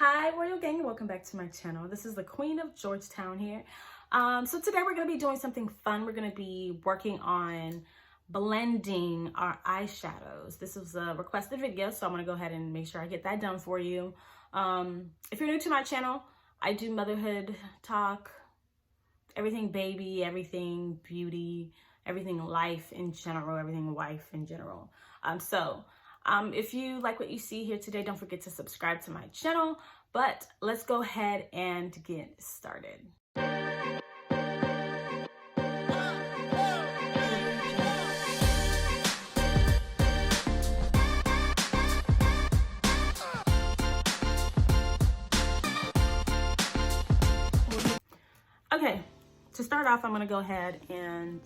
Hi Royal Gang, and welcome back to my channel. This is the Queen of Georgetown here. So today we're going to be doing something fun. We're going to be working on blending our eyeshadows. This was a requested video, so I'm going to go ahead and make sure I get that done for you. If you're new to my channel, I do motherhood talk, everything baby, everything beauty, everything life in general, everything wife in general. If you like what you see here today, don't forget to subscribe to my channel. But let's go ahead and get started. Okay, to start off, I'm gonna go ahead and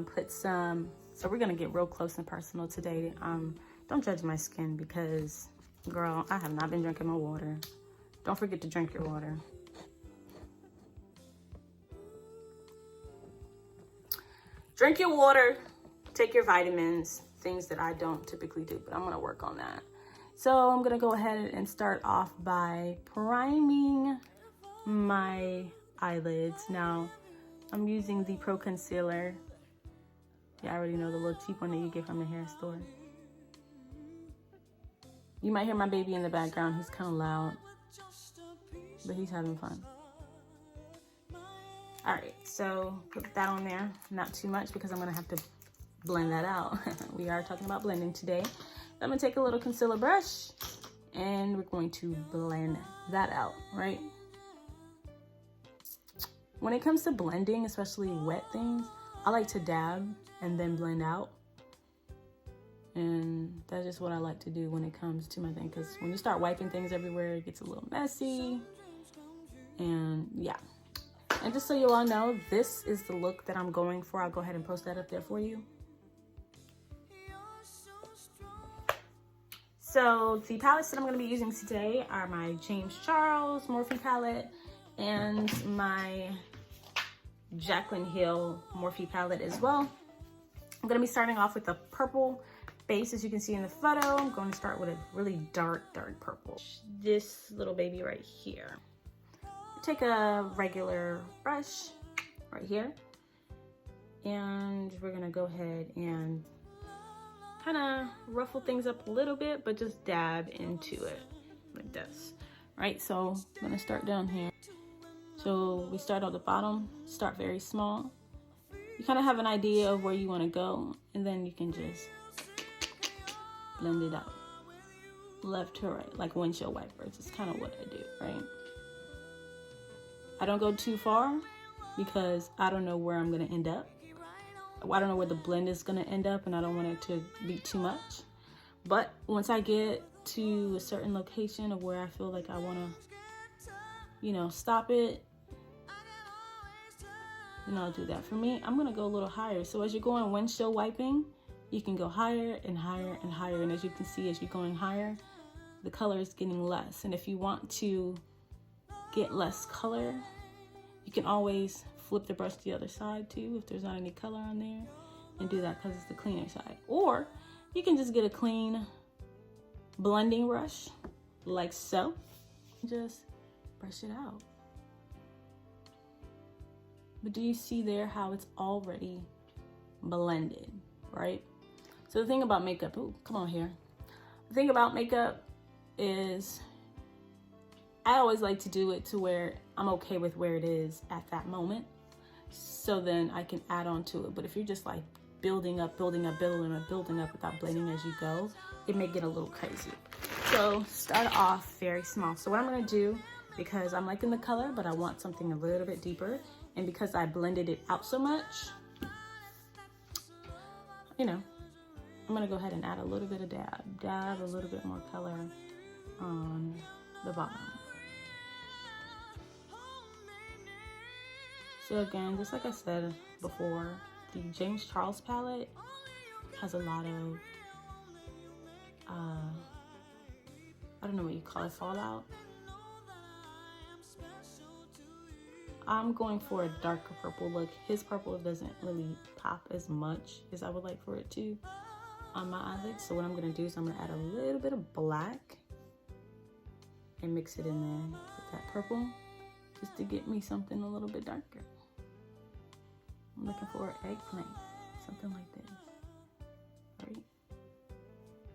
put some, so we're gonna get real close and personal today. Don't judge my skin because, girl, I have not been drinking my water. Don't forget to drink your water. Drink your water, take your vitamins, things that I don't typically do, but I'm gonna work on that. So I'm gonna go ahead and start off by priming my eyelids. Now, I'm using the Pro Concealer. Yeah, I already know, the little cheap one that you get from the hair store. You might hear my baby in the background. He's kind of loud, but he's having fun. All right, so put that on there. Not too much because I'm gonna have to blend that out. We are talking about blending today. I'm gonna take a little concealer brush and we're going to blend that out, right? When it comes to blending, especially wet things, I like to dab and then blend out. And that's just what I like to do when it comes to my thing, because when you start wiping things everywhere, it gets a little messy. And yeah. And just so you all know, this is the look that I'm going for. I'll go ahead and post that up there for you. So the palettes that I'm going to be using today are my James Charles Morphe palette and my Jaclyn Hill Morphe palette as well. I'm going to be starting off with a purple base, as you can see in the photo. I'm going to start with a really dark purple. This little baby right here. Take a regular brush right here, and we're going to go ahead and kind of ruffle things up a little bit, but just dab into it like this. Right, so I'm going to start down here. So we start at the bottom, start very small. You kind of have an idea of where you want to go, and then you can just blend it out left to right, like windshield wipers. It's kind of what I do, right? I don't go too far because I don't know where I'm going to end up. I don't know where the blend is going to end up, and I don't want it to be too much. But once I get to a certain location of where I feel like I want to, you know, stop it, and I'll do that. For me, I'm gonna go a little higher. So as you're going windshield wiping, you can go higher and higher and higher. And as you can see, as you're going higher, the color is getting less. And if you want to get less color, you can always flip the brush to the other side too, if there's not any color on there, and do that because it's the cleaner side. Or you can just get a clean blending brush like so. Just brush it out. But do you see there how it's already blended, right? So the thing about makeup, oh, come on here. The thing about makeup is I always like to do it to where I'm okay with where it is at that moment. So then I can add on to it. But if you're just like building up without blending as you go, it may get a little crazy. So start off very small. So what I'm gonna do, because I'm liking the color, but I want something a little bit deeper, and because I blended it out so much, you know, I'm gonna go ahead and add a little bit of dab a little bit more color on the bottom. So again, just like I said before, the James Charles palette has a lot of, I don't know what you call it, fallout. I'm going for a darker purple look. His purple doesn't really pop as much as I would like for it to on my eyelids. So what I'm gonna do is I'm gonna add a little bit of black and mix it in there with that purple just to get me something a little bit darker. I'm looking for an eggplant, something like this, right?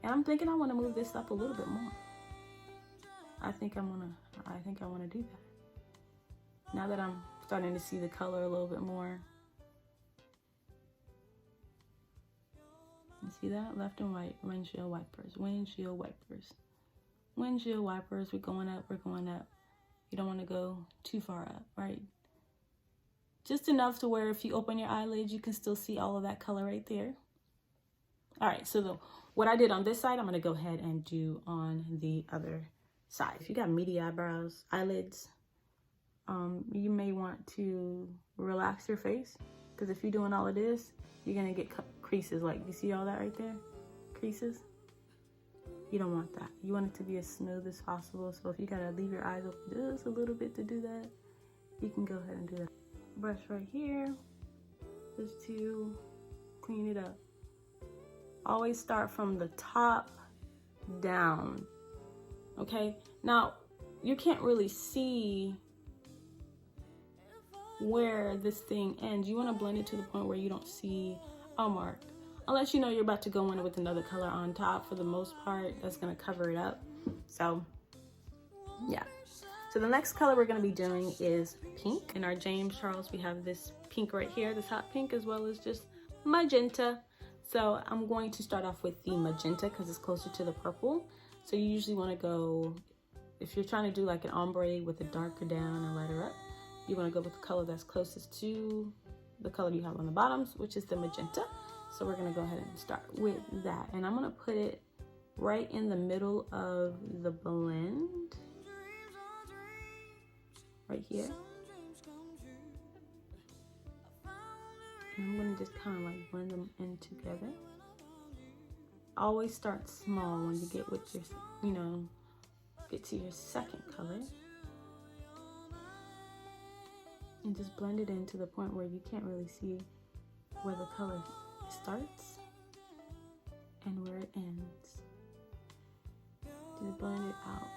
And I'm thinking I want to move this up a little bit more. I think I want to do that. Now that I'm starting to see the color a little bit more. You see that? Left and right, windshield wipers, windshield wipers. Windshield wipers, we're going up, we're going up. You don't want to go too far up, right? Just enough to where if you open your eyelids, you can still see all of that color right there. All right, so what I did on this side, I'm going to go ahead and do on the other side. If you got meaty eyebrows, eyelids, you may want to relax your face, because if you're doing all of this, you're going to get creases. Like, you see all that right there? Creases? You don't want that. You want it to be as smooth as possible. So if you got to leave your eyes open just a little bit to do that, you can go ahead and do that. Brush right here, just to clean it up. Always start from the top down, okay? Now, you can't really see where this thing ends. You want to blend it to the point where you don't see a mark. Unless you know you're about to go in with another color on top. For the most part, that's going to cover it up. So, yeah. So the next color we're going to be doing is pink. In our James Charles, we have this pink right here, this hot pink, as well as just magenta. So I'm going to start off with the magenta because it's closer to the purple. So you usually want to go, if you're trying to do like an ombre with a darker down and lighter up, you want to go with the color that's closest to the color you have on the bottoms, which is the magenta. So we're going to go ahead and start with that. And I'm going to put it right in the middle of the blend. Right here. And I'm going to just kind of like blend them in together. Always start small when you get with your, get to your second color. And just blend it in to the point where you can't really see where the color starts and where it ends. Just blend it out.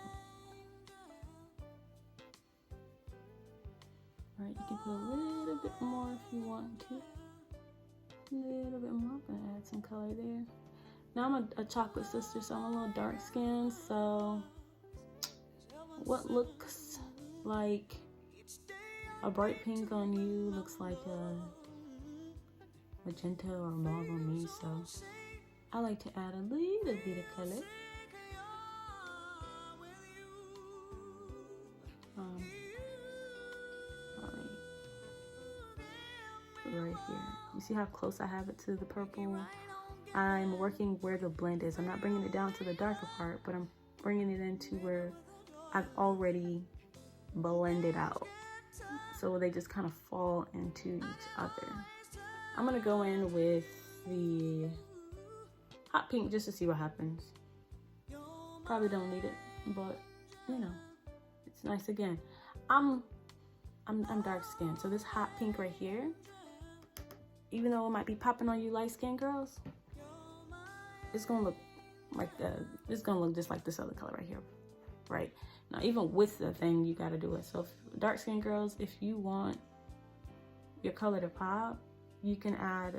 Right, you can put a little bit more if you want to. A little bit more. I'm gonna add some color there. Now I'm a chocolate sister, so I'm a little dark skinned. So what looks like a bright pink on you looks like a magenta or mauve on me. So I like to add a little bit of color. Right here. You see how close I have it to the purple? I'm working where the blend is. I'm not bringing it down to the darker part, but I'm bringing it into where I've already blended out. So they just kind of fall into each other. I'm going to go in with the hot pink just to see what happens. Probably don't need it, but it's nice again. I'm dark skinned, so this hot pink right here, even though it might be popping on you light skinned girls, it's gonna look like it's gonna look just like this other color right here, right? Now, even with the thing, you gotta do it. So if dark skinned girls, if you want your color to pop, you can add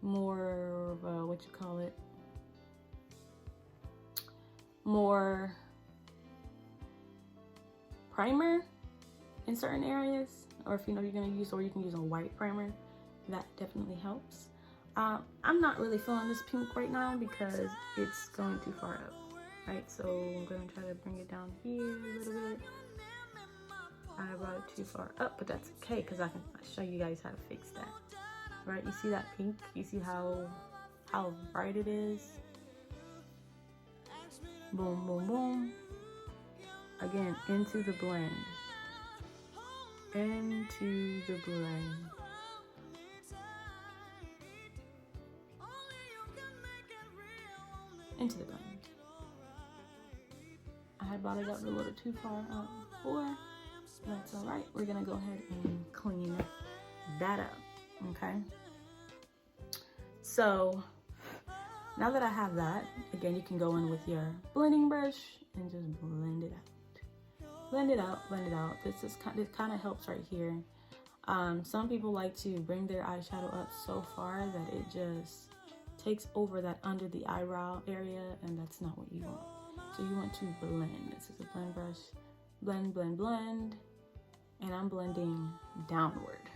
more of a, what you call it, more primer in certain areas, or if you're gonna use, or you can use a white primer, that definitely helps. I'm not really feeling this pink right now because it's going too far up, right? So I'm gonna try to bring it down here a little bit. I brought it too far up, but that's okay because I can show you guys how to fix that. Right? You see that pink? You see how bright it is? Boom, boom, boom. Again, into the blend. Into the blend. Into the blend. I had brought it up a little too far up before. That's all right. We're gonna go ahead and clean that up. Okay. So Now that I have that, again, you can go in with your blending brush and just blend it out. Blend it out, blend it out. This kind of helps right here. Some people like to bring their eyeshadow up so far that it just takes over that under the eyebrow area, and that's not what you want. So you want to blend. This is a blend brush. Blend, blend, blend. And I'm blending downward.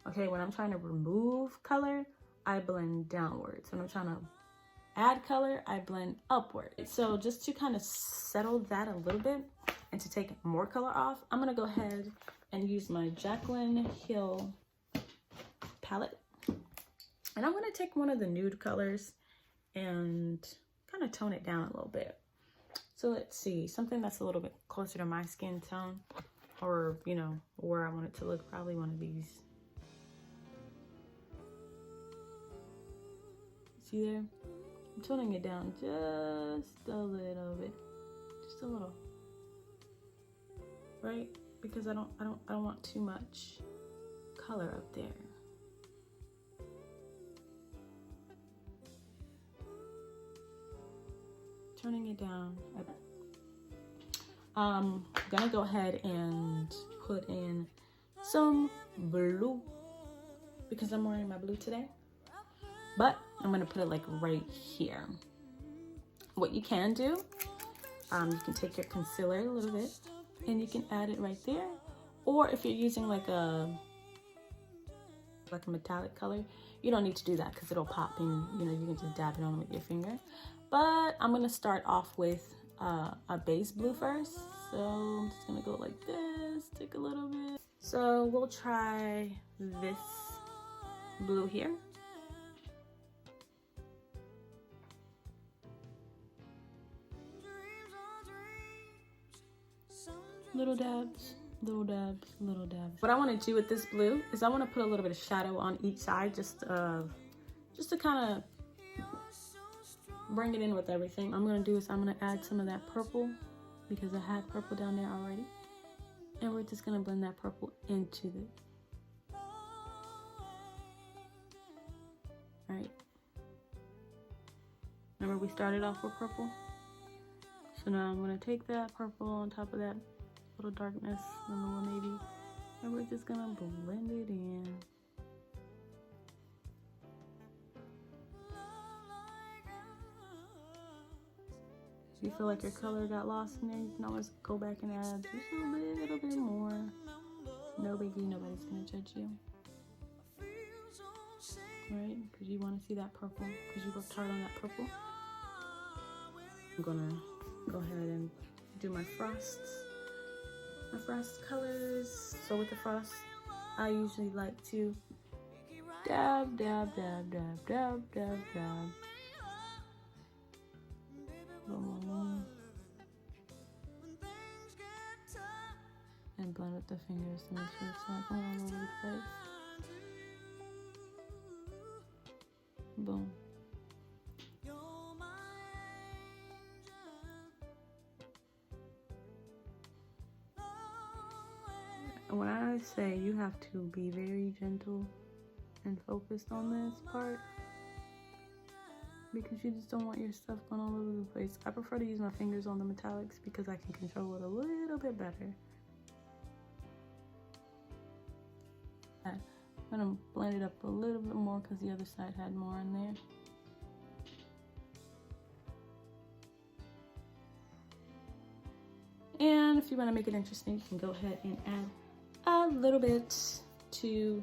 Okay, when I'm trying to remove color, I blend downwards. When I'm trying to add color, I blend upward. So just to kind of settle that a little bit and to take more color off, I'm gonna go ahead and use my Jaclyn Hill palette. And I'm gonna take one of the nude colors and kind of tone it down a little bit. So let's see, something that's a little bit closer to my skin tone, or you know, where I want it to look, probably one of these. See there? I'm toning it down just a little bit, just a little, right? Because I don't want too much color up there. Turning it down. I'm gonna go ahead and put in some blue because I'm wearing my blue today. But I'm gonna put it like right here. What you can do, you can take your concealer a little bit and you can add it right there. Or if you're using like a metallic color, you don't need to do that because it'll pop and you know, you can just dab it on with your finger. But I'm gonna start off with a base blue first. So I'm just gonna go like this, take a little bit. So we'll try this blue here. Little dabs, little dabs, little dabs. What I want to do with this blue is I want to put a little bit of shadow on each side, just to kind of bring it in with everything. I'm going to do is I'm going to add some of that purple because I had purple down there already, and we're just going to blend that purple into the. All right. Remember we started off with purple, so now I'm going to take that purple on top of that little darkness in the 180, and we're just gonna blend it in. If you feel like your color got lost in there, you can always go back and add just a little bit more. No biggie, nobody's gonna judge you. Right? Because you want to see that purple, because you worked hard on that purple. I'm gonna go ahead and do my frosts. My frost colors. So with the frost, I usually like to dab, dab, dab, dab, dab, dab, dab. Boom. And blend with the fingers to make sure it's not going all over the place. Boom. When I say you have to be very gentle and focused on this part, because you just don't want your stuff going all over the place. I prefer to use my fingers on the metallics because I can control it a little bit better. I'm gonna blend it up a little bit more because the other side had more in there. And if you want to make it interesting, you can go ahead and add a little bit to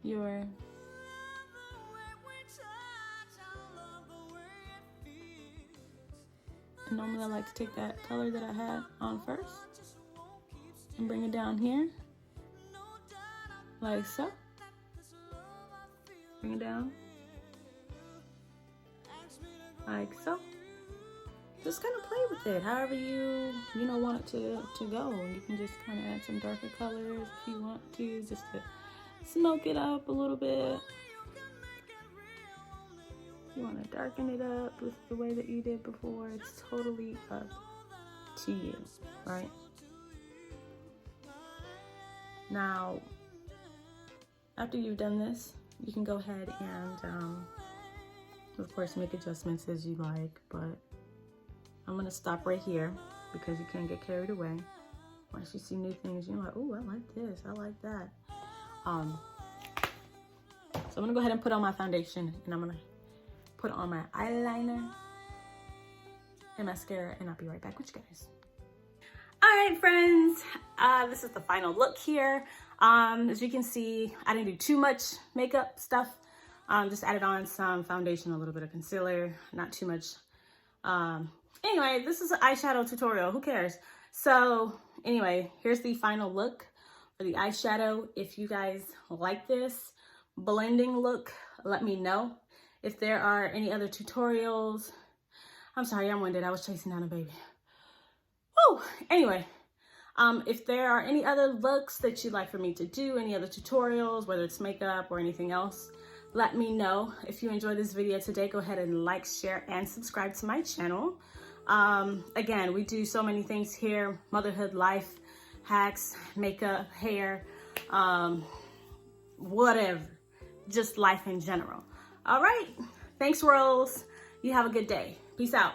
your normally I like to take that color that I had on first and bring it down here like so. Bring it down like so. Just kind of play with it however you want it to go. You can just kind of add some darker colors if you want to, just to smoke it up a little bit. If you want to darken it up with the way that you did before, it's totally up to you, right? Now, after you've done this, you can go ahead and Of course, make adjustments as you like, but I'm gonna stop right here because you can't get carried away. Once you see new things, you're like, oh, I like this, I like that. So I'm gonna go ahead and put on my foundation, and I'm gonna put on my eyeliner and mascara, and I'll be right back with you guys. All right, friends, this is the final look here. As you can see, I didn't do too much makeup stuff. Just added on some foundation, a little bit of concealer, not too much. Anyway, this is an eyeshadow tutorial, who cares? So anyway, here's the final look for the eyeshadow. If you guys like this blending look, let me know. If there are any other tutorials, I'm sorry, I'm winded, I was chasing down a baby. Woo! Anyway, if there are any other looks that you'd like for me to do, any other tutorials, whether it's makeup or anything else, let me know. If you enjoyed this video today, go ahead and like, share, and subscribe to my channel. Again, we do so many things here: motherhood, life, hacks, makeup, hair, whatever, just life in general. All right, thanks, Rose. You have a good day. Peace out.